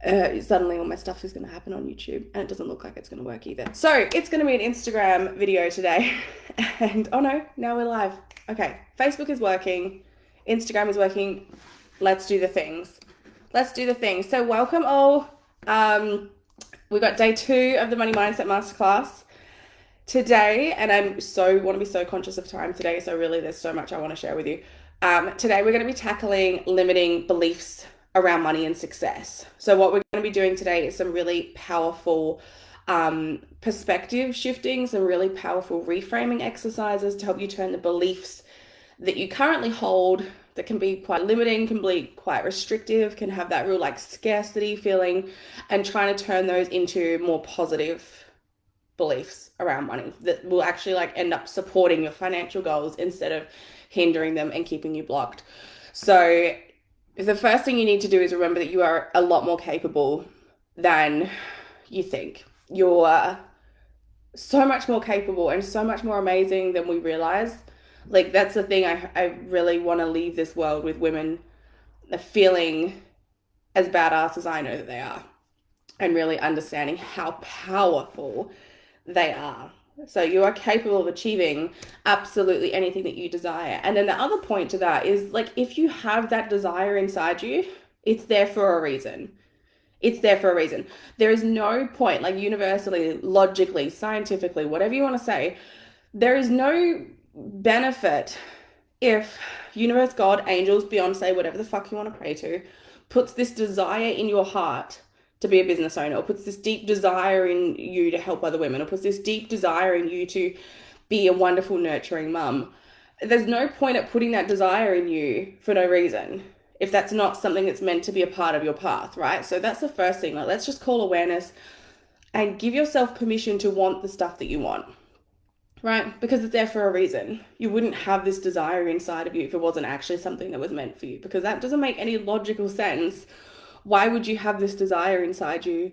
suddenly all my stuff is going to happen on YouTube, and it doesn't look like it's going to work either. So it's going to be an Instagram video today. And oh no, now we're live. Okay, Facebook is working, Instagram is working. Let's do the things. Let's do the things. So welcome all. We got day 2 of the Money Mindset Masterclass today, and I want to be so conscious of time today. So really, there's so much I want to share with you. Today we're going to be tackling limiting beliefs around money and success. So what we're going to be doing today is some really powerful perspective shifting, some really powerful reframing exercises to help you turn the beliefs that you currently hold that can be quite limiting, can be quite restrictive, can have that real like scarcity feeling, and trying to turn those into more positive beliefs around money that will actually like end up supporting your financial goals instead of hindering them and keeping you blocked. So the first thing you need to do is remember that you are a lot more capable than you think. You're so much more capable and so much more amazing than we realize. Like, that's the thing. I really want to leave this world with women feeling as badass as I know that they are, and really understanding how powerful they are. So you are capable of achieving absolutely anything that you desire. And then the other point to that is, like, if you have that desire inside you, it's there for a reason. It's there for a reason. There is no point, like universally, logically, scientifically, whatever you want to say, there is no benefit if universe, God, angels, Beyonce, whatever the fuck you want to pray to, puts this desire in your heart to be a business owner, or puts this deep desire in you to help other women, or puts this deep desire in you to be a wonderful, nurturing mum. There's no point at putting that desire in you for no reason if that's not something that's meant to be a part of your path, right? So that's the first thing. Like, let's just call awareness and give yourself permission to want the stuff that you want, right? Because it's there for a reason. You wouldn't have this desire inside of you if it wasn't actually something that was meant for you, because that doesn't make any logical sense. Why would you have this desire inside you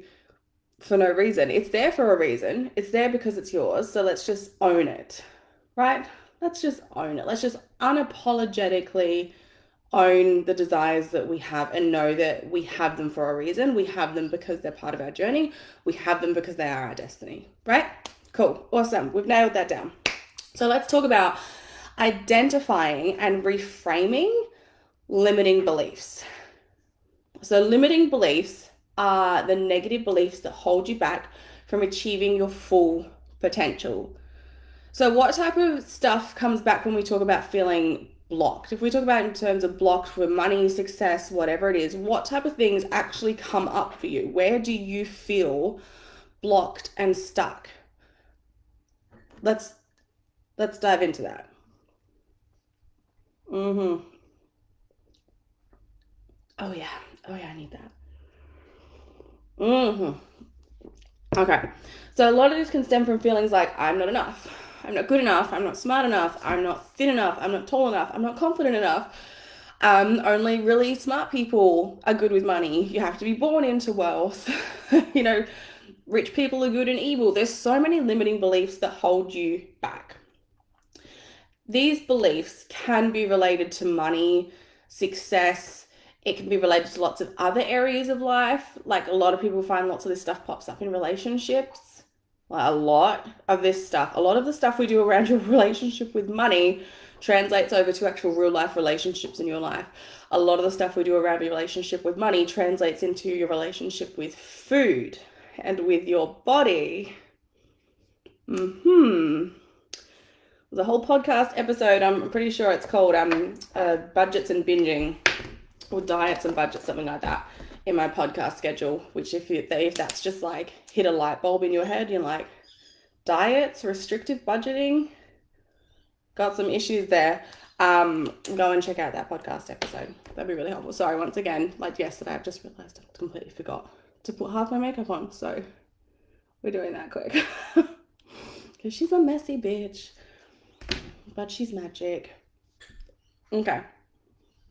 for no reason? It's there for a reason. It's there because it's yours. So let's just own it, right? Let's just own it. Let's just unapologetically own the desires that we have and know that we have them for a reason. We have them because they're part of our journey. We have them because they are our destiny, right? Cool. Awesome. We've nailed that down. So let's talk about identifying and reframing limiting beliefs. So limiting beliefs are the negative beliefs that hold you back from achieving your full potential. So what type of stuff comes back when we talk about feeling blocked? If we talk about in terms of blocked for money, success, whatever it is, what type of things actually come up for you? Where do you feel blocked and stuck? Let's dive into that. Oh yeah. Oh yeah, I need that. Okay. So a lot of this can stem from feelings like, I'm not enough. I'm not good enough. I'm not smart enough. I'm not thin enough. I'm not tall enough. I'm not confident enough. Only really smart people are good with money. You have to be born into wealth. Rich people are good and evil. There's so many limiting beliefs that hold you back. These beliefs can be related to money, success. It can be related to lots of other areas of life. Like, a lot of people find lots of this stuff pops up in relationships. Like, a lot of the stuff we do around your relationship with money translates over to actual real life relationships in your life. A lot of the stuff we do around your relationship with money translates into your relationship with food and with your body. There's a whole podcast episode, I'm pretty sure it's called Budgets and Binging, or Diets and Budgets, something like that, in my podcast schedule, which if that's just like hit a light bulb in your head, you're like, diets, restrictive budgeting, got some issues there. Go and check out that podcast episode. That'd be really helpful. Sorry, once again, like yesterday, I've just realized I completely forgot to put half my makeup on, so we're doing that quick. Because she's a messy bitch, but she's magic. Okay,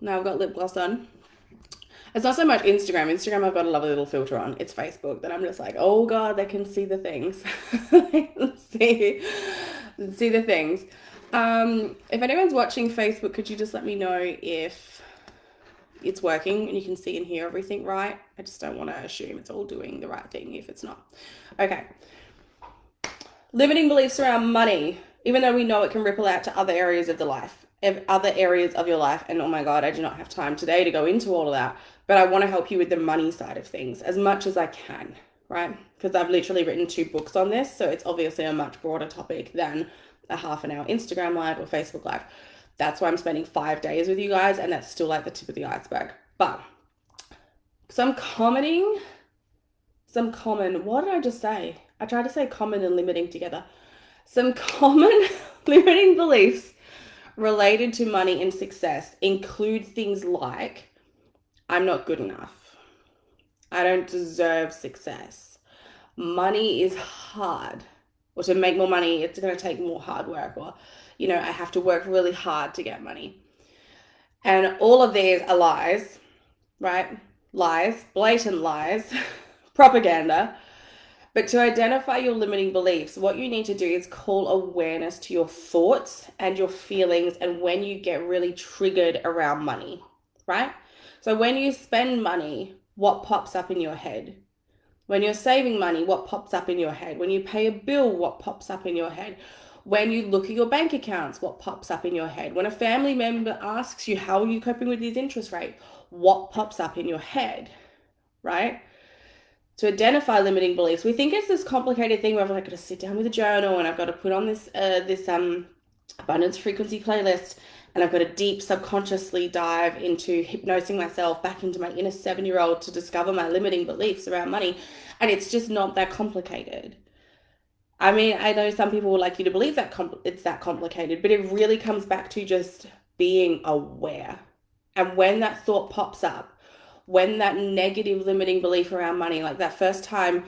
now I've got lip gloss on. It's not so much Instagram. I've got a lovely little filter on. It's Facebook that I'm just like, oh God, they can see the things. see the things. If anyone's watching Facebook, could you just let me know if it's working and you can see and hear everything right. I just don't want to assume it's all doing the right thing if it's not. Okay. Limiting beliefs around money, even though we know it can ripple out to other areas of the life, other areas of your life. And oh my God, I do not have time today to go into all of that, but I want to help you with the money side of things as much as I can, right? Because I've literally written 2 books on this. So it's obviously a much broader topic than a half an hour Instagram live or Facebook live. That's why I'm spending 5 days with you guys. And that's still like the tip of the iceberg. But what did I just say? I tried to say common and limiting together. Some common limiting beliefs related to money and success include things like, I'm not good enough. I don't deserve success. Money is hard. Or to make more money, it's going to take more hard work. Or, I have to work really hard to get money. And all of these are lies, right? Lies, blatant lies, propaganda. But to identify your limiting beliefs, what you need to do is call awareness to your thoughts and your feelings and when you get really triggered around money, right? So when you spend money, what pops up in your head? When you're saving money, what pops up in your head? When you pay a bill, what pops up in your head? When you look at your bank accounts, what pops up in your head? When a family member asks you, how are you coping with this interest rate? What pops up in your head, right? To identify limiting beliefs, we think it's this complicated thing where I've got to sit down with a journal and I've got to put on this abundance frequency playlist and I've got to deep subconsciously dive into hypnosing myself back into my inner 7-year-old to discover my limiting beliefs around money. And it's just not that complicated. I mean, I know some people would like you to believe that it's that complicated, but it really comes back to just being aware. And when that thought pops up, when that negative limiting belief around money, like that first time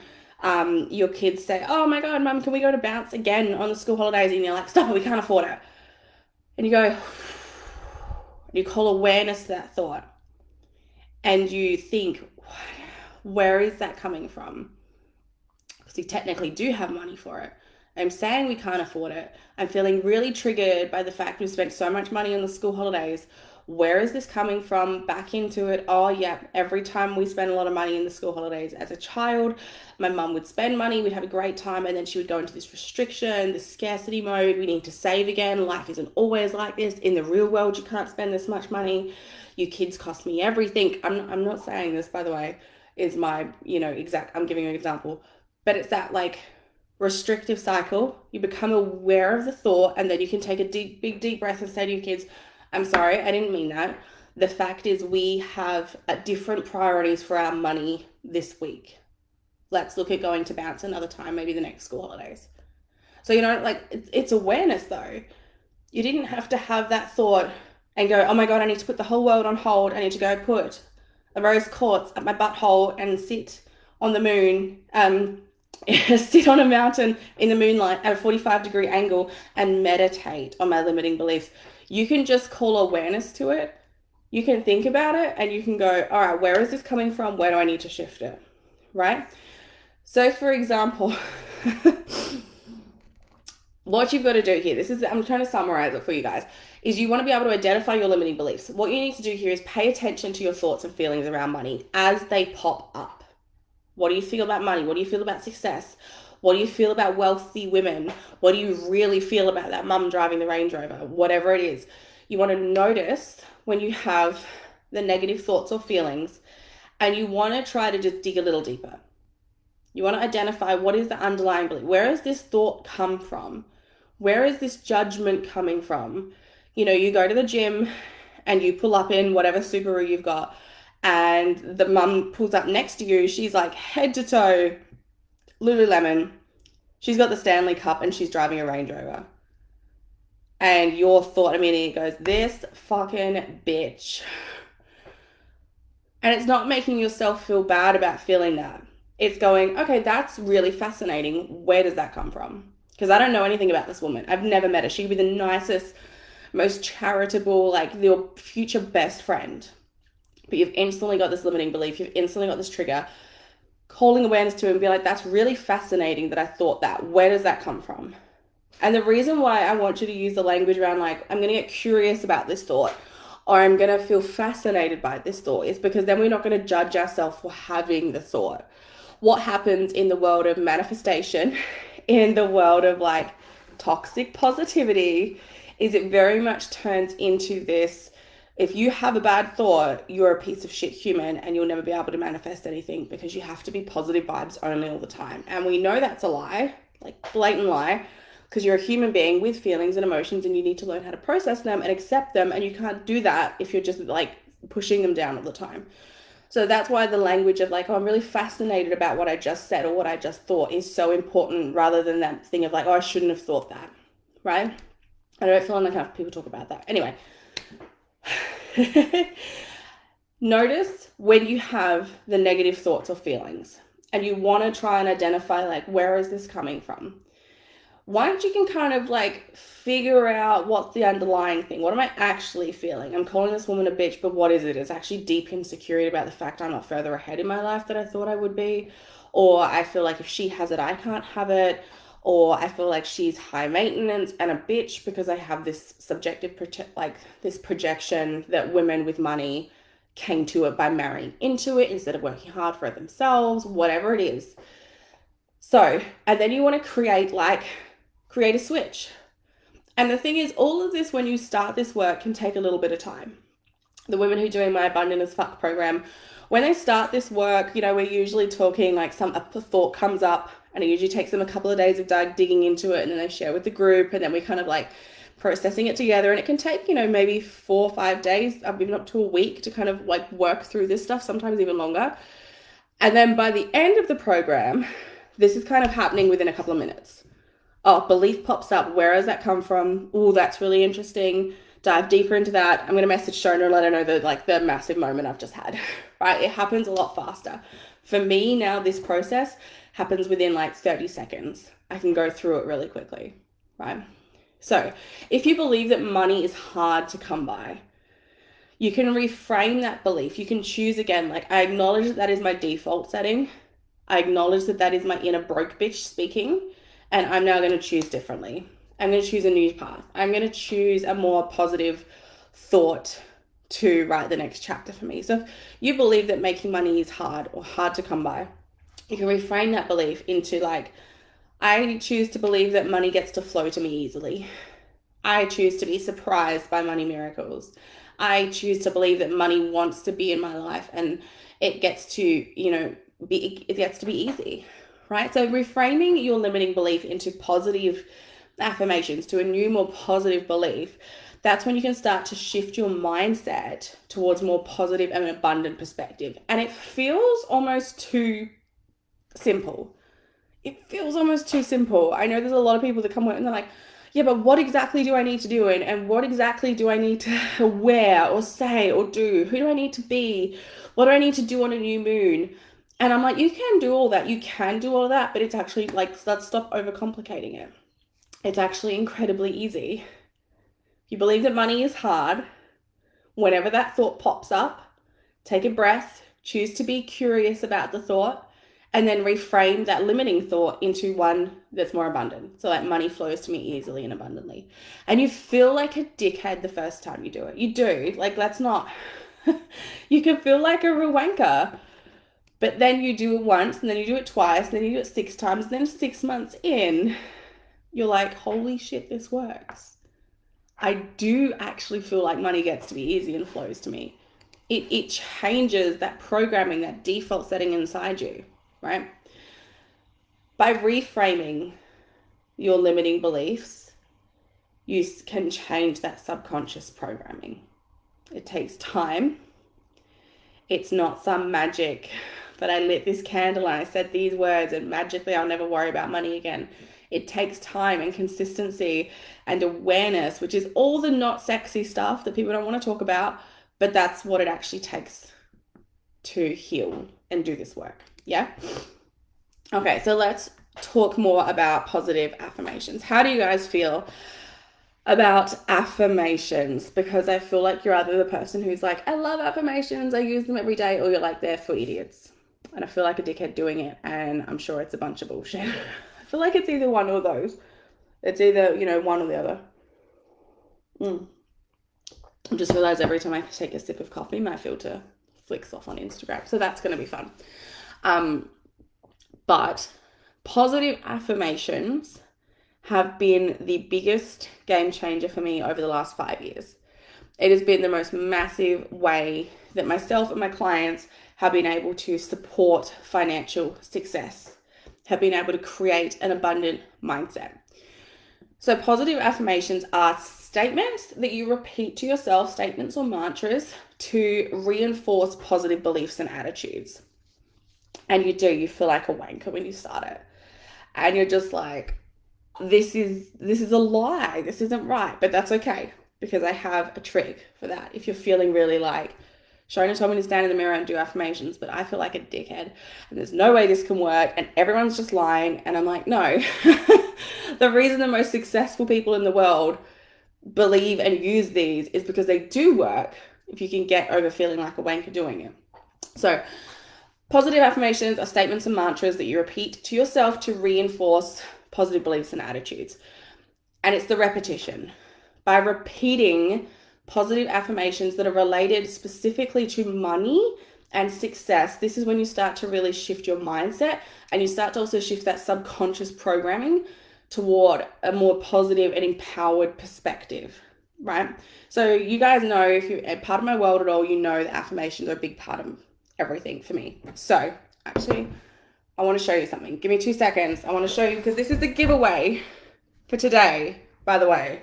your kids say, oh my God, Mum, can we go to bounce again on the school holidays? And you're like, stop it, we can't afford it. And you go, you call awareness to that thought. And you think, where is that coming from? Because we technically do have money for it. I'm saying we can't afford it. I'm feeling really triggered by the fact we've spent so much money on the school holidays. Where is this coming from? Back into it. Oh, yeah. Every time we spend a lot of money in the school holidays as a child, my mum would spend money. We'd have a great time. And then she would go into this restriction, this scarcity mode. We need to save again. Life isn't always like this. In the real world, you can't spend this much money. You kids cost me everything. I'm not saying this, by the way, is my, I'm giving you an example. But it's that like restrictive cycle. You become aware of the thought and then you can take a big, deep breath and say to your kids, I'm sorry, I didn't mean that. The fact is we have different priorities for our money this week. Let's look at going to bounce another time, maybe the next school holidays. So, it's awareness though. You didn't have to have that thought and go, oh my God, I need to put the whole world on hold. I need to go put a rose quartz at my butthole and sit on the moon, sit on a mountain in the moonlight at a 45-degree angle and meditate on my limiting beliefs. You can just call awareness to it. You can think about it and you can go, all right, where is this coming from? Where do I need to shift it? Right? So for example, what you've got to do here, I'm trying to summarize it for you guys, is you want to be able to identify your limiting beliefs. What you need to do here is pay attention to your thoughts and feelings around money as they pop up. What do you feel about money? What do you feel about success? What do you feel about wealthy women? What do you really feel about that mum driving the Range Rover? Whatever it is. You want to notice when you have the negative thoughts or feelings and you want to try to just dig a little deeper. You want to identify what is the underlying belief. Where has this thought come from? Where is this judgment coming from? You go to the gym and you pull up in whatever Subaru you've got and the mum pulls up next to you. She's like head to toe Lululemon, she's got the Stanley Cup and she's driving a Range Rover. And your thought immediately goes, this fucking bitch. And it's not making yourself feel bad about feeling that. It's going, okay, that's really fascinating. Where does that come from? Because I don't know anything about this woman. I've never met her. She could be the nicest, most charitable, like your future best friend. But you've instantly got this limiting belief. You've instantly got this trigger. Calling awareness to it and be like, that's really fascinating that I thought that. Where does that come from? And the reason why I want you to use the language around like, I'm going to get curious about this thought. or I'm going to feel fascinated by this thought, is because then we're not going to judge ourselves for having the thought. What happens in the world of manifestation, in the world of like toxic positivity, is it very much turns into this: if you have a bad thought, you're a piece of shit human and you'll never be able to manifest anything, because you have to be positive vibes only all the time. And we know that's a lie, like blatant lie, because you're a human being with feelings and emotions and you need to learn how to process them and accept them. And you can't do that if you're just like pushing them down all the time. So that's why the language of like, oh, I'm really fascinated about what I just said or what I just thought is so important, rather than that thing of like, oh, I shouldn't have thought that, right? I don't feel like enough people talk about that. Anyway, notice when you have the negative thoughts or feelings and you want to try and identify like, where is this coming from? Once you can kind of like figure out what's the underlying thing, what am I actually feeling? I'm calling this woman a bitch, but what is it? It's actually deep insecurity about the fact I'm not further ahead in my life than I thought I would be. Or I feel like if she has it, I can't have it. Or I feel like she's high maintenance and a bitch because I have this subjective, like this projection that women with money came to it by marrying into it instead of working hard for it themselves, whatever it is. So, and then you want to create a switch. And the thing is, all of this, when you start this work, can take a little bit of time. The women who are doing my Abundant as Fuck program, when they start this work, we're usually talking like a thought comes up, and it usually takes them a couple of days of digging into it, and then they share with the group, and then we kind of like processing it together. And it can take, maybe 4 or 5 days, even up to a week to kind of like work through this stuff, sometimes even longer. And then by the end of the program, this is kind of happening within a couple of minutes. Oh, belief pops up. Where does that come from? Oh, that's really interesting. Dive deeper into that. I'm going to message Shona and let her know the massive moment I've just had, right? It happens a lot faster. For me now, this process happens within like 30 seconds. I can go through it really quickly, right? So if you believe that money is hard to come by, you can reframe that belief. You can choose again, like, I acknowledge that is my default setting. I acknowledge that is my inner broke bitch speaking. And I'm now going to choose differently. I'm going to choose a new path. I'm going to choose a more positive thought to write the next chapter for me. So if you believe that making money is hard or hard to come by, you can reframe that belief into like, I choose to believe that money gets to flow to me easily. I choose to be surprised by money miracles. I choose to believe that money wants to be in my life and it gets to, it gets to be easy. Right? So reframing your limiting belief into positive affirmations, to a new, more positive belief, that's when you can start to shift your mindset towards more positive and abundant perspective. And it feels almost too simple. It feels almost too simple. I know there's a lot of people that come and they're like, yeah, but what exactly do I need to do? And what exactly do I need to wear or say or do? Who do I need to be? What do I need to do on a new moon? And I'm like, you can do all that. You can do all that, but it's actually like, let's stop overcomplicating it. It's actually incredibly easy. You believe that money is hard. Whenever that thought pops up, take a breath, choose to be curious about the thought, and then reframe that limiting thought into one that's more abundant. So like, money flows to me easily and abundantly. And you feel like a dickhead the first time you do it. You do. Like, that's not, you can feel like a real wanker. But then you do it once, and then you do it twice, and then you do it 6 times, and then 6 months in, you're like, holy shit, this works. I do actually feel like money gets to be easy and flows to me. It changes that programming, that default setting inside you, right? By reframing your limiting beliefs, you can change that subconscious programming. It takes time. It's not some magic, but I lit this candle and I said these words and magically I'll never worry about money again. It takes time and consistency and awareness, which is all the not sexy stuff that people don't want to talk about, but that's what it actually takes to heal and do this work. Yeah? Okay, so let's talk more about positive affirmations. How do you guys feel about affirmations? Because I feel like you're either the person who's like, I love affirmations, I use them every day, or you're like, they're for idiots. And I feel like a dickhead doing it, and I'm sure it's a bunch of bullshit. I feel like it's either one or those. It's either, one or the other. I just realized every time I take a sip of coffee, my filter flicks off on Instagram. So that's going to be fun. But positive affirmations have been the biggest game changer for me over the last 5 years. It has been the most massive way that myself and my clients have been able to support financial success, have been able to create an abundant mindset. So positive affirmations are statements that you repeat to yourself, statements or mantras, to reinforce positive beliefs and attitudes. And you feel like a wanker when you start it. And you're just like, this is a lie. This isn't right. But that's okay, because I have a trick for that. If you're feeling really like, Shona told me to stand in the mirror and do affirmations, but I feel like a dickhead and there's no way this can work and everyone's just lying. And I'm like, no. The reason the most successful people in the world believe and use these is because they do work if you can get over feeling like a wanker doing it. So positive affirmations are statements and mantras that you repeat to yourself to reinforce positive beliefs and attitudes. And it's the repetition. By repeating positive affirmations that are related specifically to money and success, this is when you start to really shift your mindset, and you start to also shift that subconscious programming toward a more positive and empowered perspective, right? So you guys know, if you're a part of my world at all, you know that affirmations are a big part of everything for me. So actually, I want to show you something. Give me 2 seconds. I want to show you, because this is the giveaway for today, by the way.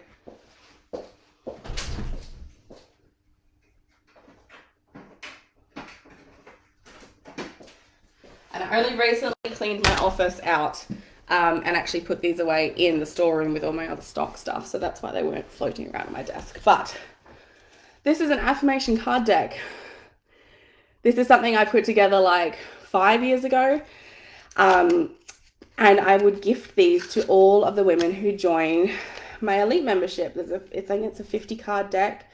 And I only recently cleaned my office out and actually put these away in the storeroom with all my other stock stuff. So that's why they weren't floating around on my desk. But this is an affirmation card deck. This is something I put together like 5 years ago. And I would gift these to all of the women who join my elite membership. I think it's a 50 card deck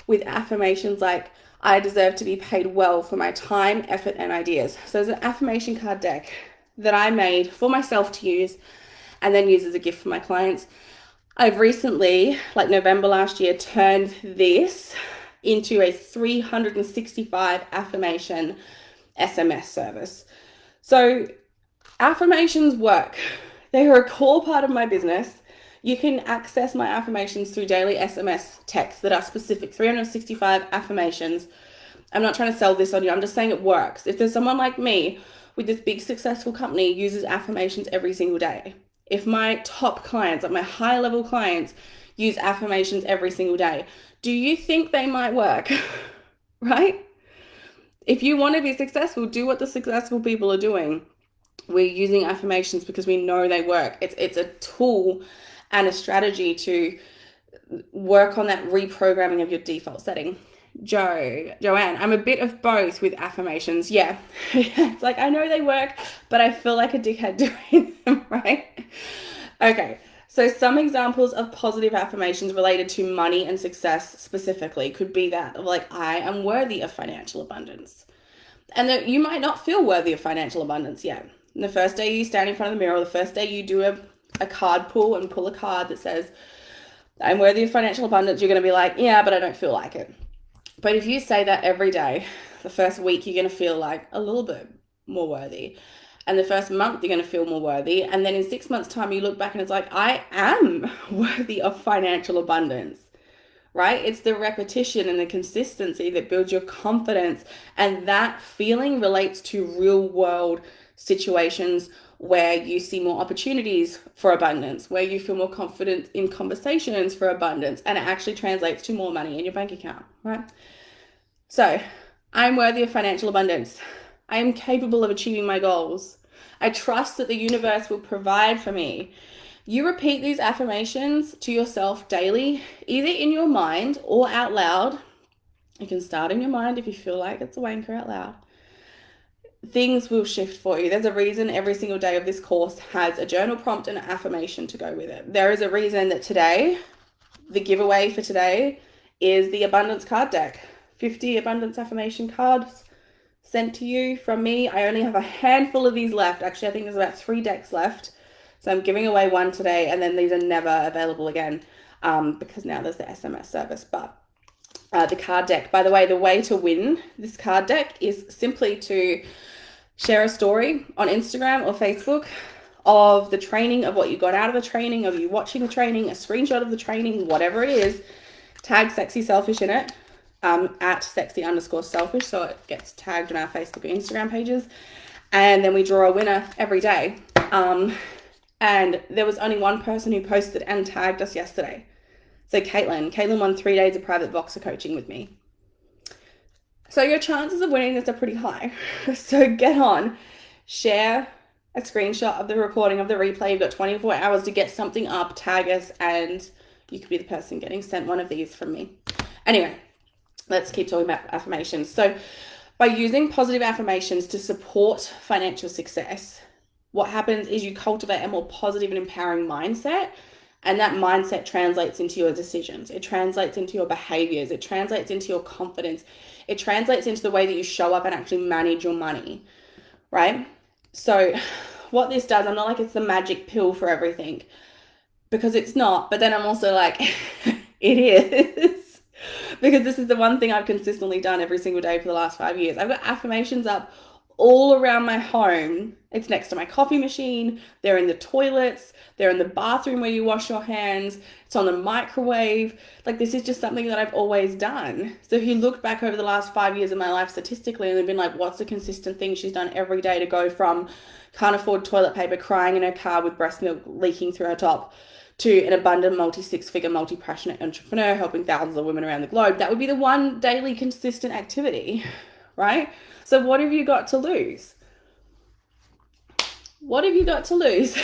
with affirmations like, I deserve to be paid well for my time, effort, and ideas. So there's an affirmation card deck that I made for myself to use and then use as a gift for my clients. I've recently, like November last year, turned this into a 365 affirmation SMS service. So affirmations work. They are a core part of my business. You can access my affirmations through daily SMS texts that are specific, 365 affirmations. I'm not trying to sell this on you. I'm just saying it works. If there's someone like me with this big successful company uses affirmations every single day, if my top clients, like my high level clients, use affirmations every single day, do you think they might work? Right? If you want to be successful, do what the successful people are doing. We're using affirmations because we know they work. It's a tool and a strategy to work on that reprogramming of your default setting. Joanne, I'm a bit of both with affirmations. Yeah, it's like, I know they work, but I feel like a dickhead doing them, right? Okay, so some examples of positive affirmations related to money and success specifically could be that of like, I am worthy of financial abundance. And that you might not feel worthy of financial abundance yet. And the first day you stand in front of the mirror, or the first day you do a card pull and pull a card that says, I'm worthy of financial abundance, you're going to be like, yeah, but I don't feel like it. But if you say that every day, the first week you're going to feel like a little bit more worthy. And the first month you're going to feel more worthy. And then in 6 months' time, you look back and it's like, I am worthy of financial abundance, right? It's the repetition and the consistency that builds your confidence. And that feeling relates to real world situations where you see more opportunities for abundance, where you feel more confident in conversations for abundance, and it actually translates to more money in your bank account, right? So I'm worthy of financial abundance. I am capable of achieving my goals. I trust that the universe will provide for me. You repeat these affirmations to yourself daily, either in your mind or out loud. You can start in your mind if you feel like it's a wanker out loud. Things will shift for you. There's a reason every single day of this course has a journal prompt and an affirmation to go with it. There is a reason that today, the giveaway for today is the abundance card deck. 50 abundance affirmation cards sent to you from me. I only have a handful of these left. Actually, I think there's about 3 decks left. So I'm giving away one today, and then these are never available again because now there's the SMS service. But the card deck. By the way to win this card deck is simply to share a story on Instagram or Facebook of the training, of what you got out of the training, of you watching the training, a screenshot of the training, whatever it is. Tag Sexy Selfish in it, at sexy_selfish, so it gets tagged on our Facebook and Instagram pages. And then we draw a winner every day. And there was only one person who posted and tagged us yesterday. So Caitlin won 3 days of private Voxer coaching with me. So your chances of winning this are pretty high. So get on, share a screenshot of the recording of the replay. You've got 24 hours to get something up, tag us, and you could be the person getting sent one of these from me. Anyway, let's keep talking about affirmations. So by using positive affirmations to support financial success, what happens is you cultivate a more positive and empowering mindset, and that mindset translates into your decisions. It translates into your behaviors. It translates into your confidence. It translates into the way that you show up and actually manage your money, right? So what this does, I'm not like it's the magic pill for everything, because it's not, but then I'm also like, it is, because this is the one thing I've consistently done every single day for the last 5 years. I've got affirmations up all around my home. It's next to my coffee machine. They're in the toilets. They're in the bathroom where you wash your hands. It's on the microwave. Like, this is just something that I've always done. So if you look back over the last 5 years of my life statistically, and they've been like, what's the consistent thing she's done every day to go from can't afford toilet paper, crying in her car with breast milk leaking through her top, to an abundant multi-six-figure, multi-passionate entrepreneur helping thousands of women around the globe? That would be the one daily consistent activity, right? So what have you got to lose? What have you got to lose?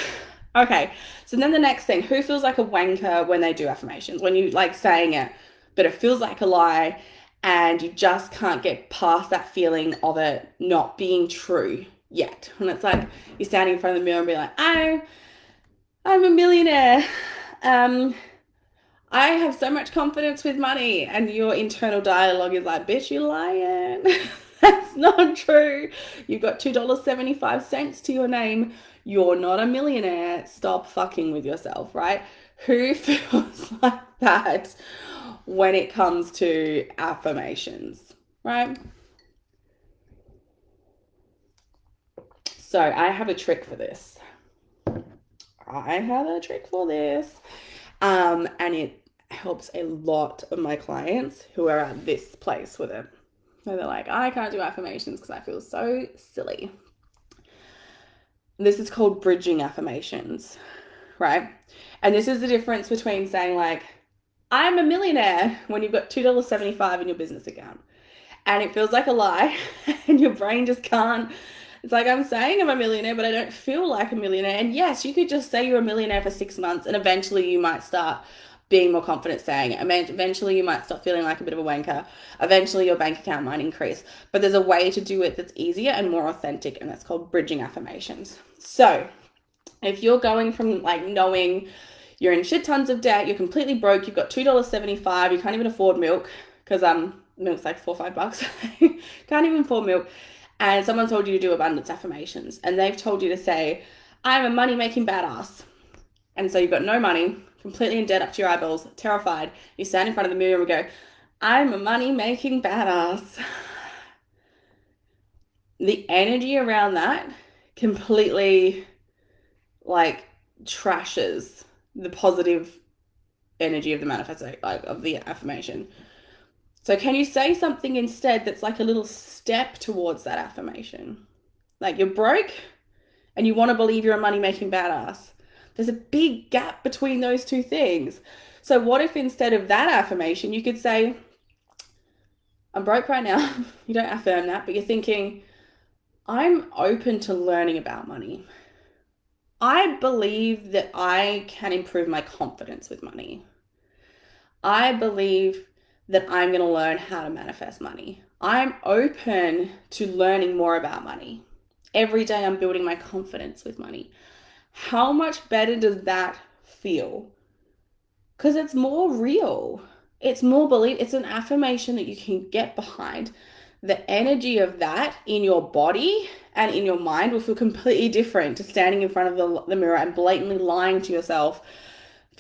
Okay, so then the next thing, who feels like a wanker when they do affirmations? When you like saying it, but it feels like a lie, and you just can't get past that feeling of it not being true yet. And it's like you're standing in front of the mirror and be like, I'm a millionaire. I have so much confidence with money. And your internal dialogue is like, bitch, you're lying. That's not true. You've got $2.75 to your name. You're not a millionaire. Stop fucking with yourself, right? Who feels like that when it comes to affirmations, right? So I have a trick for this. And it helps a lot of my clients who are at this place with it. So they're like, I can't do affirmations because I feel so silly. This is called bridging affirmations, right? And this is the difference between saying like, I'm a millionaire, when you've got $2.75 in your business account. And it feels like a lie and your brain just can't. It's like, I'm saying I'm a millionaire, but I don't feel like a millionaire. And yes, you could just say you're a millionaire for 6 months, and eventually you might start being more confident saying it. I mean, eventually you might start feeling like a bit of a wanker. Eventually your bank account might increase. But there's a way to do it that's easier and more authentic, and that's called bridging affirmations. So if you're going from like knowing you're in shit tons of debt, you're completely broke, you've got $2.75, you can't even afford milk, because milk's like $4 or $5. Can't even afford milk. And someone told you to do abundance affirmations, and they've told you to say, I'm a money-making badass. And so you've got no money, completely in debt up to your eyeballs, terrified. You stand in front of the mirror and go, I'm a money-making badass. The energy around that completely like trashes the positive energy of the manifesto, like of the affirmation. So can you say something instead that's like a little step towards that affirmation? Like, you're broke and you want to believe you're a money-making badass. There's a big gap between those two things. So what if instead of that affirmation, you could say, I'm broke right now. You don't affirm that, but you're thinking, I'm open to learning about money. I believe that I can improve my confidence with money. I believe that I'm going to learn how to manifest money. I'm open to learning more about money. Every day I'm building my confidence with money. How much better does that feel? Because it's more real. It's more belief. It's an affirmation that you can get behind. The energy of that in your body and in your mind will feel completely different to standing in front of the mirror and blatantly lying to yourself,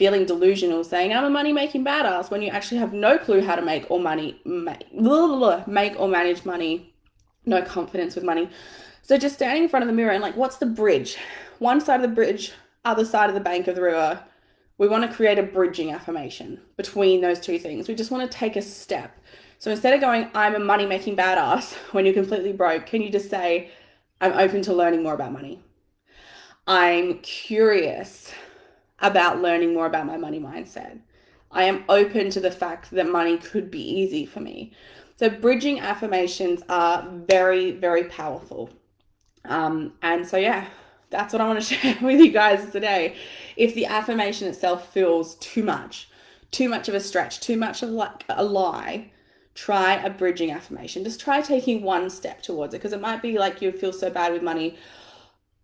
feeling delusional, saying I'm a money making badass when you actually have no clue how to make or manage money, no confidence with money. So just standing in front of the mirror and like, what's the bridge? One side of the bridge, other side of the bank of the river. We want to create a bridging affirmation between those two things. We just want to take a step. So instead of going, I'm a money making badass when you're completely broke, can you just say, I'm open to learning more about money. I'm curious about learning more about my money mindset. I am open to the fact that money could be easy for me. So bridging affirmations are very, very powerful. And so, yeah, that's what I want to share with you guys today. If the affirmation itself feels too much of a stretch, too much of like a lie, try a bridging affirmation. Just try taking one step towards it, because it might be like you feel so bad with money.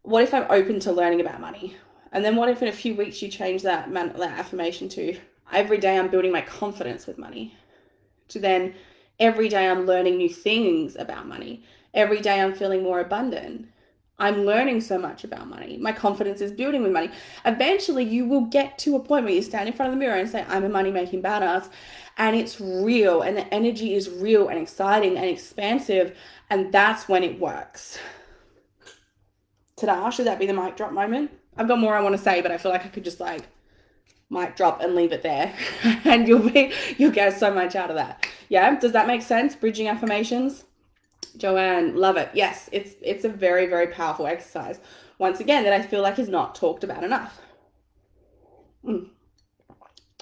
What if I'm open to learning about money? And then what if in a few weeks you change that affirmation to, every day I'm building my confidence with money, to then every day I'm learning new things about money. Every day I'm feeling more abundant. I'm learning so much about money. My confidence is building with money. Eventually you will get to a point where you stand in front of the mirror and say, I'm a money making badass. And it's real, and the energy is real and exciting and expansive. And that's when it works. Ta-da, should that be the mic drop moment? I've got more I want to say, but I feel like I could just like mic drop and leave it there. And you'll get so much out of that. Yeah, does that make sense? Bridging affirmations? Joanne, love it. Yes, it's a very, very powerful exercise. Once again, that I feel like is not talked about enough.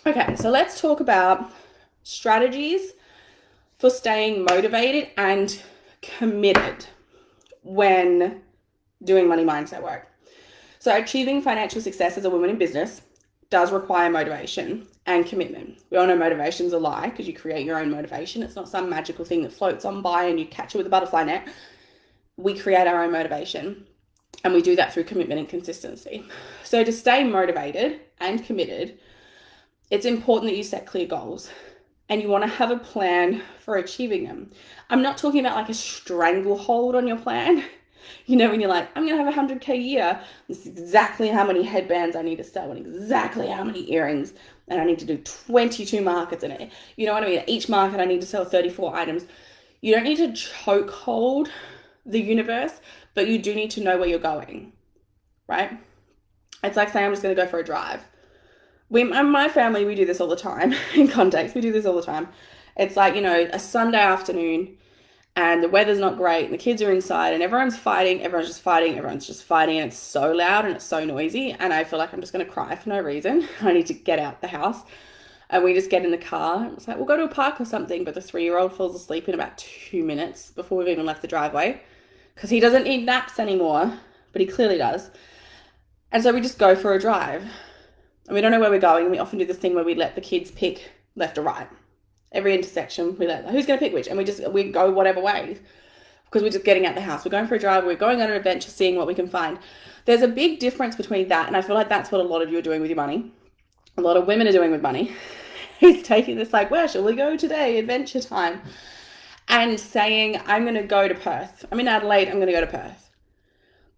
Okay, so let's talk about strategies for staying motivated and committed when doing money mindset work. So achieving financial success as a woman in business does require motivation and commitment. We all know motivation's a lie, because you create your own motivation. It's not some magical thing that floats on by and you catch it with a butterfly net. We create our own motivation, and we do that through commitment and consistency. So to stay motivated and committed, it's important that you set clear goals and you want to have a plan for achieving them. I'm not talking about like a stranglehold on your plan. You know, when you're like, I'm going to have 100K a year. This is exactly how many headbands I need to sell and exactly how many earrings. And I need to do 22 markets in it. You know what I mean? Each market I need to sell 34 items. You don't need to chokehold the universe, but you do need to know where you're going, right? It's like saying I'm just going to go for a drive. My family, we do this all the time. In context, we do this all the time. It's like, you know, a Sunday afternoon, and the weather's not great, and the kids are inside, and everyone's fighting, and it's so loud and it's so noisy, and I feel like I'm just going to cry for no reason. I need to get out the house, and we just get in the car, and it's like, we'll go to a park or something, but the 3-year-old falls asleep in about 2 minutes before we've even left the driveway, because he doesn't need naps anymore, but he clearly does. And so we just go for a drive, and we don't know where we're going. We often do this thing where we let the kids pick left or right. Every intersection, we let, who's going to pick which? And we go whatever way, because we're just getting out the house. We're going for a drive. We're going on an adventure, seeing what we can find. There's a big difference between that, and I feel like that's what a lot of you are doing with your money. A lot of women are doing with money. It's taking this like, where shall we go today? Adventure time. And saying, I'm going to go to Perth. I'm in Adelaide. I'm going to go to Perth.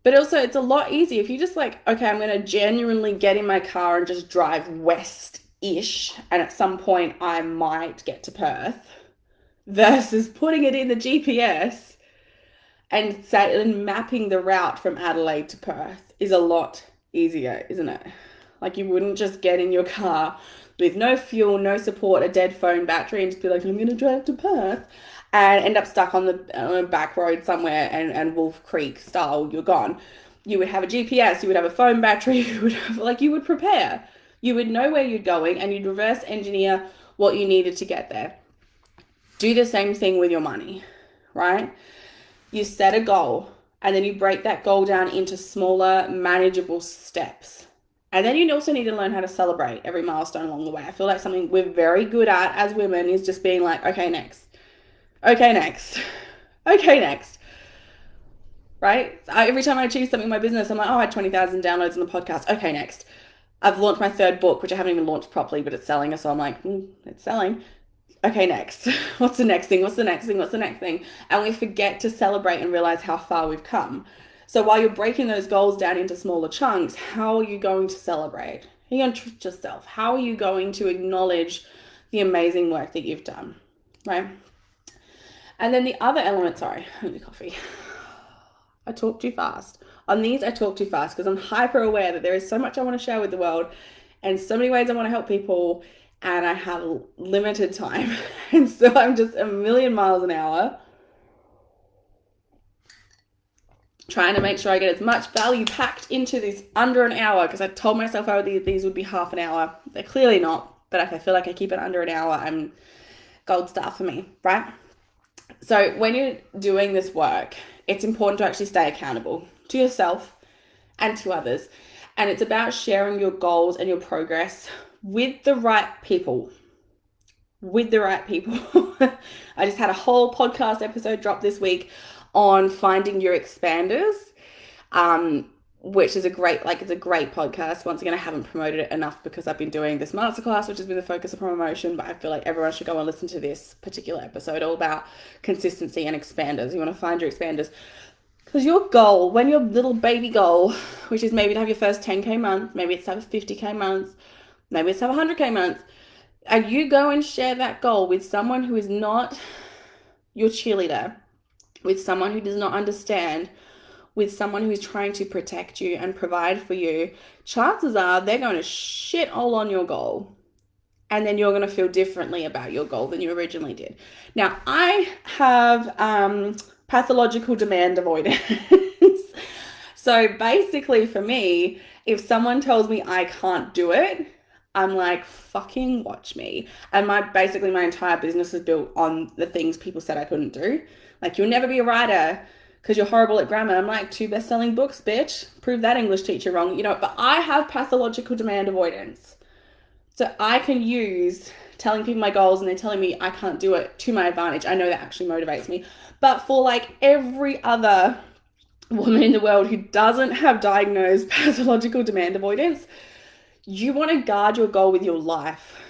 But also, it's a lot easier if you just like, okay, I'm going to genuinely get in my car and just drive west-ish, and at some point I might get to Perth, versus putting it in the GPS and mapping the route from Adelaide to Perth is a lot easier, isn't it? Like, you wouldn't just get in your car with no fuel, no support, a dead phone battery, and just be like, I'm going to drive to Perth, and end up stuck on the back road somewhere, and Wolf Creek style, you're gone. You would have a GPS, you would have a phone battery, you would prepare. You would know where you're going, and you'd reverse engineer what you needed to get there. Do the same thing with your money, right? You set a goal, and then you break that goal down into smaller, manageable steps. And then you also need to learn how to celebrate every milestone along the way. I feel like something we're very good at as women is just being like, okay, next. Okay, next. Okay, next. Right? Every time I achieve something in my business, I'm like, oh, I had 20,000 downloads on the podcast. Okay, next. I've launched my 3rd book, which I haven't even launched properly, but it's selling. So I'm like, it's selling. Okay, next. What's the next thing? What's the next thing? What's the next thing? And we forget to celebrate and realize how far we've come. So while you're breaking those goals down into smaller chunks, how are you going to celebrate? How are you going to treat yourself? How are you going to acknowledge the amazing work that you've done, right? And then the other element, sorry, I need coffee. I talk too fast. On these, I talk too fast because I'm hyper aware that there is so much I want to share with the world and so many ways I want to help people, and I have limited time. And so I'm just a million miles an hour trying to make sure I get as much value packed into this under an hour, because I told myself these would be half an hour. They're clearly not, but if I feel like I keep it under an hour, I'm gold star for me, right? So when you're doing this work, it's important to actually stay accountable to yourself and to others. And it's about sharing your goals and your progress with the right people. With the right people. I just had a whole podcast episode drop this week on finding your expanders, which is it's a great podcast. Once again, I haven't promoted it enough because I've been doing this masterclass, which has been the focus of promotion, but I feel like everyone should go and listen to this particular episode all about consistency and expanders. You want to find your expanders. Because your goal, when your little baby goal, which is maybe to have your first 10K month, maybe it's to have a 50K month, maybe it's to have a 100K month, and you go and share that goal with someone who is not your cheerleader, with someone who does not understand, with someone who is trying to protect you and provide for you, chances are they're going to shit all on your goal. And then you're going to feel differently about your goal than you originally did. Now, I have pathological demand avoidance. So basically for me, if someone tells me I can't do it, I'm like, fucking watch me. And my entire business is built on the things people said I couldn't do. Like, you'll never be a writer because you're horrible at grammar. I'm like, 2 best-selling books, bitch. Prove that English teacher wrong. But I have pathological demand avoidance. So I can use telling people my goals and they're telling me I can't do it to my advantage. I know that actually motivates me. But for like every other woman in the world who doesn't have diagnosed pathological demand avoidance, you want to guard your goal with your life.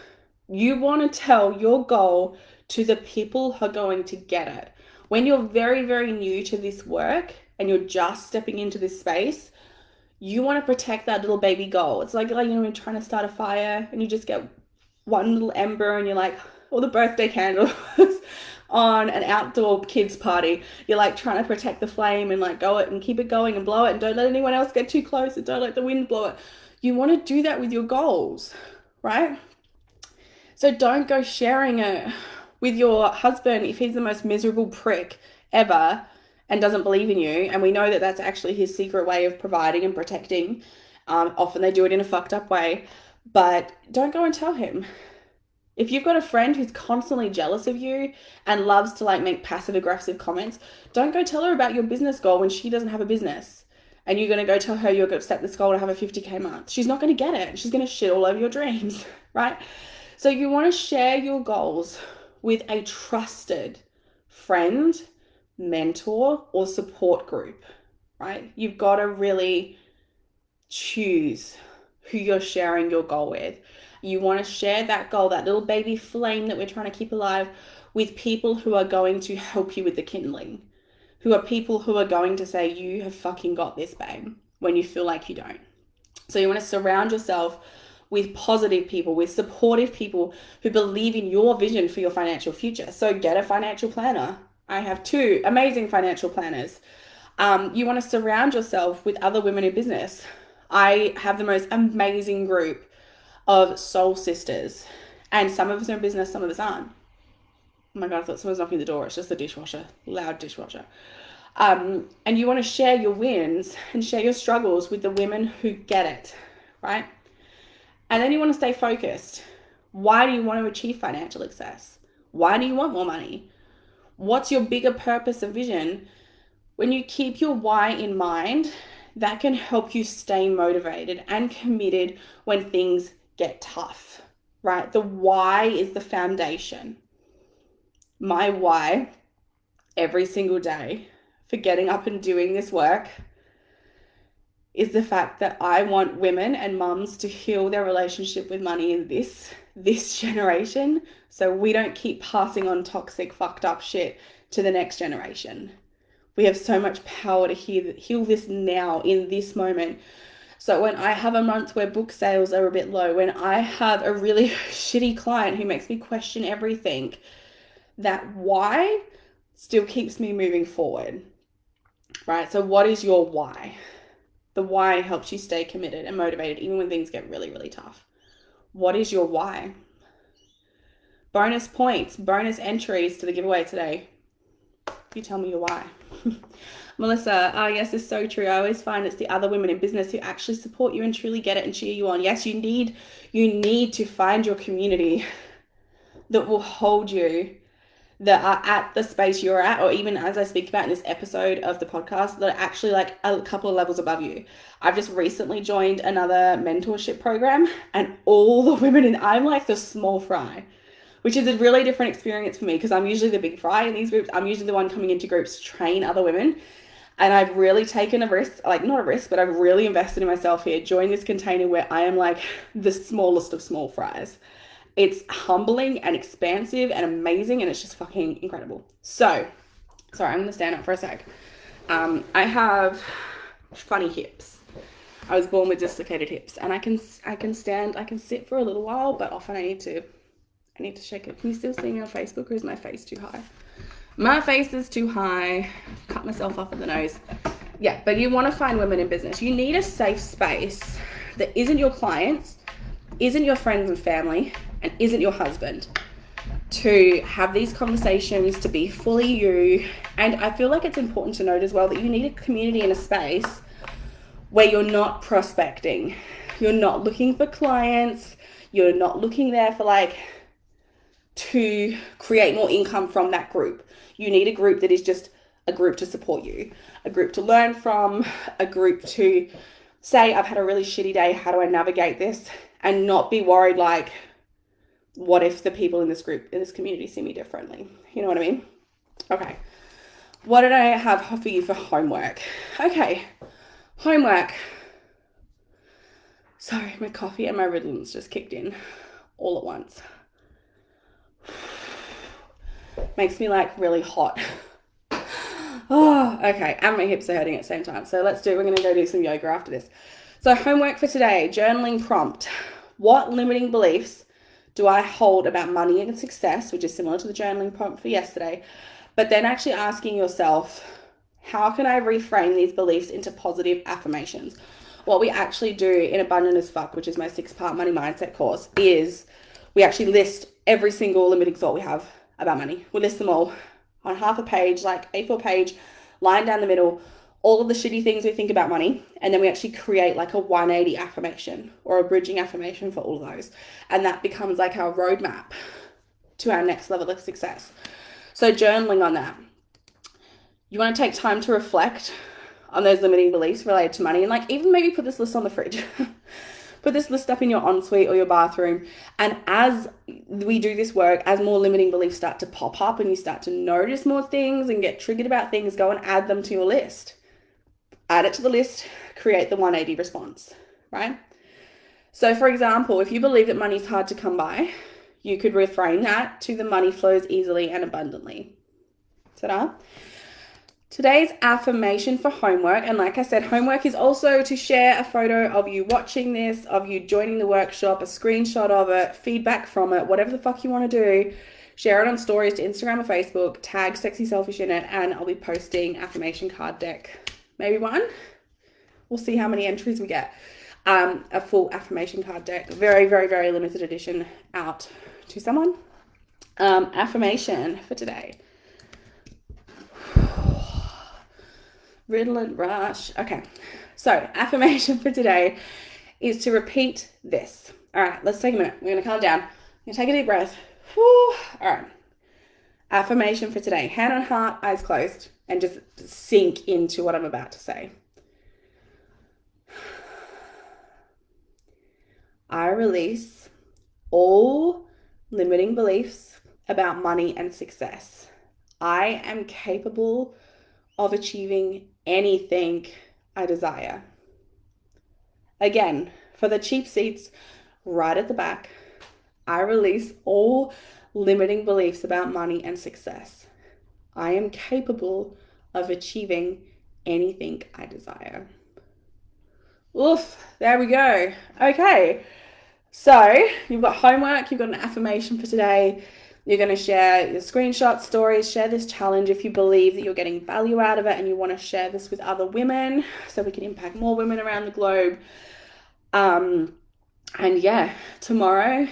You want to tell your goal to the people who are going to get it. When you're very, very new to this work and you're just stepping into this space, you want to protect that little baby goal. It's like you're trying to start a fire and you just get one little ember and you're like, or the birthday candles on an outdoor kids party. You're like trying to protect the flame and like go it and keep it going and blow it and don't let anyone else get too close and don't let the wind blow it. You want to do that with your goals, right? So don't go sharing it with your husband if he's the most miserable prick ever and doesn't believe in you. And we know that that's actually his secret way of providing and protecting. Often they do it in a fucked up way, but don't go and tell him. If you've got a friend who's constantly jealous of you and loves to like make passive aggressive comments, don't go tell her about your business goal when she doesn't have a business. And you're going to go tell her you're going to set this goal to have a 50K month. She's not going to get it. She's going to shit all over your dreams, right? So you want to share your goals with a trusted friend, mentor, or support group, right? You've got to really choose who you're sharing your goal with. You want to share that goal, that little baby flame that we're trying to keep alive, with people who are going to help you with the kindling, who are people who are going to say, you have fucking got this, babe, when you feel like you don't. So you want to surround yourself with positive people, with supportive people who believe in your vision for your financial future. So get a financial planner. I have 2 amazing financial planners. You want to surround yourself with other women in business. I have the most amazing group of soul sisters, and some of us are in business, some of us aren't. Oh my God, I thought someone was knocking the door. It's just the dishwasher, loud dishwasher. And you want to share your wins and share your struggles with the women who get it, right? And then you want to stay focused. Why do you want to achieve financial success? Why do you want more money? What's your bigger purpose and vision? When you keep your why in mind, that can help you stay motivated and committed when things get tough, right? The why is the foundation. My why every single day for getting up and doing this work is the fact that I want women and mums to heal their relationship with money in this generation, so we don't keep passing on toxic, fucked up shit to the next generation. We have so much power to heal this now in this moment. So when I have a month where book sales are a bit low, when I have a really shitty client who makes me question everything, that why still keeps me moving forward, right? So what is your why? The why helps you stay committed and motivated even when things get really, really tough. What is your why? Bonus points, bonus entries to the giveaway today. You tell me your why. Melissa, yes, it's so true. I always find it's the other women in business who actually support you and truly get it and cheer you on. Yes, you need to find your community that will hold you, that are at the space you're at, or even as I speak about in this episode of the podcast, that are actually like a couple of levels above you. I've just recently joined another mentorship program, and all the women I'm like the small fry, which is a really different experience for me because I'm usually the big fry in these groups. I'm usually the one coming into groups to train other women. And I've really taken a risk, like not a risk, but I've really invested in myself here. Join this container where I am like the smallest of small fries. It's humbling and expansive and amazing, and it's just fucking incredible. So, sorry, I'm going to stand up for a sec. I have funny hips. I was born with dislocated hips, and I can sit for a little while, but often I need to shake it. Can you still see me on Facebook, or is my face too high? My face is too high. Cut myself off at the nose. Yeah, but you want to find women in business. You need a safe space that isn't your clients, isn't your friends and family, and isn't your husband, to have these conversations, to be fully you. And I feel like it's important to note as well that you need a community and a space where you're not prospecting. You're not looking for clients. You're not looking there for to create more income from that group. You need a group that is just a group to support you, a group to learn from, a group to say, I've had a really shitty day, how do I navigate this? And not be worried like, what if the people in this group, in this community see me differently? You know what I mean? Okay. What did I have for you for homework? Okay. Homework. Sorry, my coffee and my Ritalins just kicked in all at once. Makes me like really hot. Oh, okay. And my hips are hurting at the same time. So we're going to go do some yoga after this. So homework for today, journaling prompt. What limiting beliefs do I hold about money and success, which is similar to the journaling prompt for yesterday, but then actually asking yourself, how can I reframe these beliefs into positive affirmations? What we actually do in Abundant as Fuck, which is my 6-part money mindset course, is we actually list every single limiting thought we have about money. We list them all on half a page, like A4 page, line down the middle, all of the shitty things we think about money, and then we actually create like a 180 affirmation or a bridging affirmation for all of those. And that becomes like our roadmap to our next level of success. So journaling on that. You want to take time to reflect on those limiting beliefs related to money, and like even maybe put this list on the fridge. Put this list up in your ensuite or your bathroom. And as we do this work, as more limiting beliefs start to pop up and you start to notice more things and get triggered about things, go and add them to your list. Add it to the list, create the 180 response, right? So for example, if you believe that money is hard to come by, you could reframe that to the money flows easily and abundantly. Ta-da! Today's affirmation for homework, and like I said, homework is also to share a photo of you watching this, of you joining the workshop, a screenshot of it, feedback from it, whatever the fuck you want to do. Share it on stories to Instagram or Facebook, tag Sexy Selfish in it, and I'll be posting affirmation card deck. Maybe one. We'll see how many entries we get. A full affirmation card deck. Very, very, very limited edition out to someone. Affirmation for today. Ritalin rush. Okay, so affirmation for today is to repeat this. All right, let's take a minute. We're going to calm down. I'm going to take a deep breath. Whew. All right. Affirmation for today. Hand on heart, eyes closed, and just sink into what I'm about to say. I release all limiting beliefs about money and success. I am capable of achieving anything I desire. Again, for the cheap seats right at the back, I release all limiting beliefs about money and success. I am capable of achieving anything I desire. Oof, there we go. Okay. So you've got homework, you've got an affirmation for today. You're going to share your screenshots, stories, share this challenge if you believe that you're getting value out of it and you want to share this with other women so we can impact more women around the globe. And yeah, tomorrow's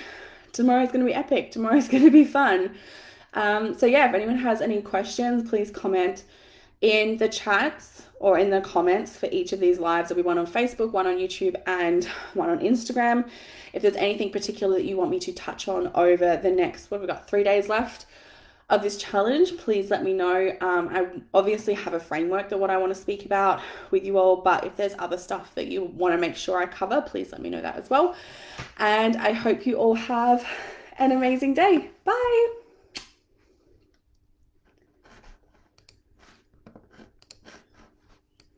going to be epic. Tomorrow's going to be fun. So yeah, if anyone has any questions, please comment in the chats or in the comments for each of these lives. There'll be one on Facebook, one on YouTube, and one on Instagram. If there's anything particular that you want me to touch on over the next, what have we got, 3 days left of this challenge, please let me know. I obviously have a framework that what I want to speak about with you all, but if there's other stuff that you want to make sure I cover, please let me know that as well. And I hope you all have an amazing day. Bye.